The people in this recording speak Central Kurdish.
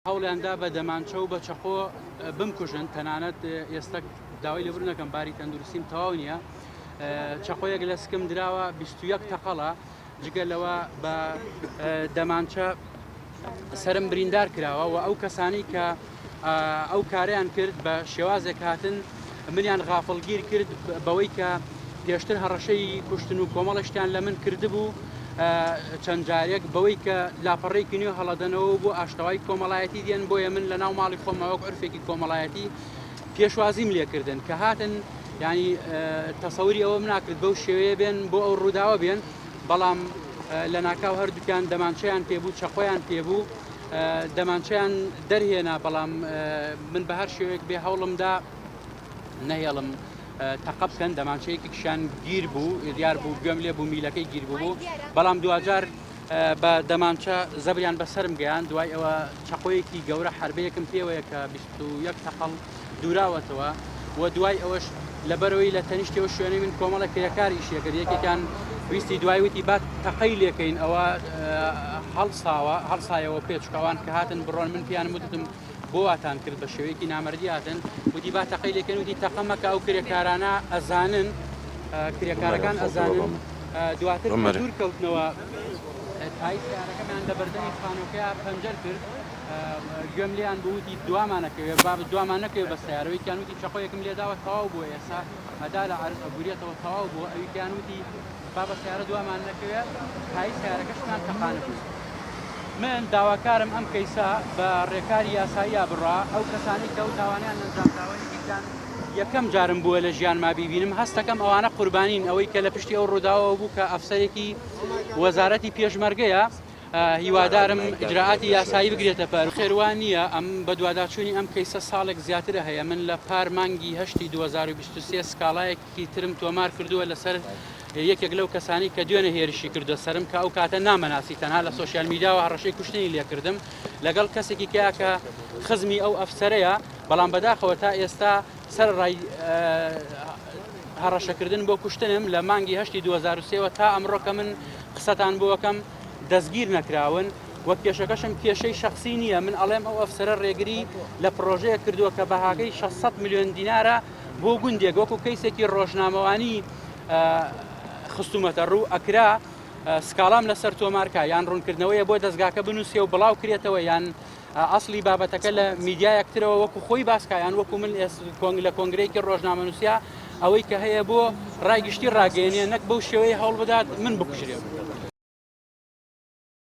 هەوڵیاندا بە دەمانچە و بە چەخۆ بمکوژن تەنانەت ئێستا داوای لێبوور نەکەم باری تەندروستیم تەواو نییە چەخۆیەک لە سکم دراوە 21 تەقەڵە جگە لەوە بە دەمانچە سرم بریندار کراوە و ئەو کەسانی کە ئەو کاریان کرد بە شێوازێک هاتن منیان غافڵگیر کرد بەوەی کە پێشتر هەڕەشەی کوشتن و کۆمەڵشتیان لە من کردبوو چەند جارێک بەوەی کە لاپەڕێکی نوێ هەڵەدەنەوە بۆ ئاشتەوای کۆمەڵایەتی دێن بۆیە من لە ناو ماڵی خۆمەوەک عرفێکی کۆمەڵایەتی پێشوازیم لێکردن کە هاتن ینی تەسەوری ئەوە ناکرد بەو شێوەیە بێن بۆ ئەو ڕووداوە بێن بەڵام لە ناکاو هەردووکیان دەمانچەیان پێبوو چەخۆیان پێبوو دەمانچەیان دەرهێنا بەڵام من بە هەر شێوەیەک بێ هەوڵمدا نەهێڵم تەقە بکەن دەمانچەیەکیشان گیر بوو دیار بوو گوێم لێ بوو میلەکەی گیر بوو بەڵام دوجار بە دەمانچە زەبریان بەسرم گەیان دوای ئەوە چەقۆیەکی گەورە حربەیەکم پێوەیە کە 21 تەقەڵ دووراوەتەوە و دوای ئەوەش لەبەرەوەی لە تەنیشتەوە شوێنەی من کۆمەڵە کرێکاری ئیشێکرد یەکێکیان ویستی دوای وتی با تەقەی لێکەین ئەوە هەڵسایەوە پێچکەوان کە هاتن بڕۆن من پیانم وتم بۆ واتان کرد بە شێوەیەکی نامەردی هاتن وتی با تەقەی لێکەن وتی تەقە مەکە ئەو کرێکارانە ئەزانن کرێکارەکان ئەزانن دواتر دوور کەوتنەوە تای سیارەکەمان لە بەردەمی خانۆکەیە پەنجەر کرد گوێم لیان بووتی دوامانەکەوێ با دوامان نەکەوێ بە سیارەوەی کیانوتی چەقۆیەکم لێداوە تەواو بووە ئێستا هەدا لە عەرز ئەبووریێتەوە تەواو بووە ئەوی کیانوتی با بە سیارە دوامان نەکەوێ تای سیارەکەشمان تەقانە کرد من داواکارم ئەم کەیسا بە ڕێکاری یاساییە بڕا ئەو کەسانی کە ئەو تاوانیان ئەنجامداوەیەکیان یەکەم جارم بووە لە ژیانما بیبینم هەستەکەم ئەوانە قوربانین ئەوەی کە لە پشتی ئەو ڕووداوە بوو کە ئەفسەرێکی وەزارەتی پێشمەرگەیە هیوادارم ئیجراعاتی یاسایی بگرێتە پەر خێوان نییە ئەم بە دوواداچوونی ئەم کەیسە ساڵێک زیاترە هەیە من لە پار مانگی هەشتی 2023 سکاڵایەکی ترم تۆمار کردووە لەسەر یەکێک لەو کەسانی کە دوێنە هێرشی کردو سرم کە ئەو کاتە نامەناسی تەنها لە سوۆسیال میدیاوە هەڕەشەی کوشتنی لێکردم لەگەڵ کەسێکی کە خزمی ئەو ئەفسەرەیە بەڵام بەداخەوە تا ئێستا سەرڕای هەڕەشەکردن بۆ کوشتنم لە مانگی هەشتی 2023 تا ئەمڕۆکە من قسەتان بۆەکەم دەستگیر نەکراون وەک کێشەکەشم کێشەی شخصی نییە من ئەڵێم ئەو ئەفسەرە ڕێگری لە پرۆژەیە کردووە کە بەهاگەی 600 میلیۆن دینارە بۆ گوندێک وەکو کەیسێکی ڕۆژنامەوانی خستومەتە ڕوو ئەکرا سکاڵام لەسەر تۆمارکە یان ڕوونکردنەوەیە بۆ دەستگاکە بنووسێ و بڵاو کرێتەوە یان ئەسلی بابەتەکە لە میدیایەکترەوە وەکو خۆی باسکایان وەکو من لە کۆنگرەیەکی ڕۆژنامەنووسیا ئەوەی کە هەیە بۆ ڕایگشتی ڕاگەێنێ نەک بەو شێوەیە هەوڵ بدات من بکوژرێ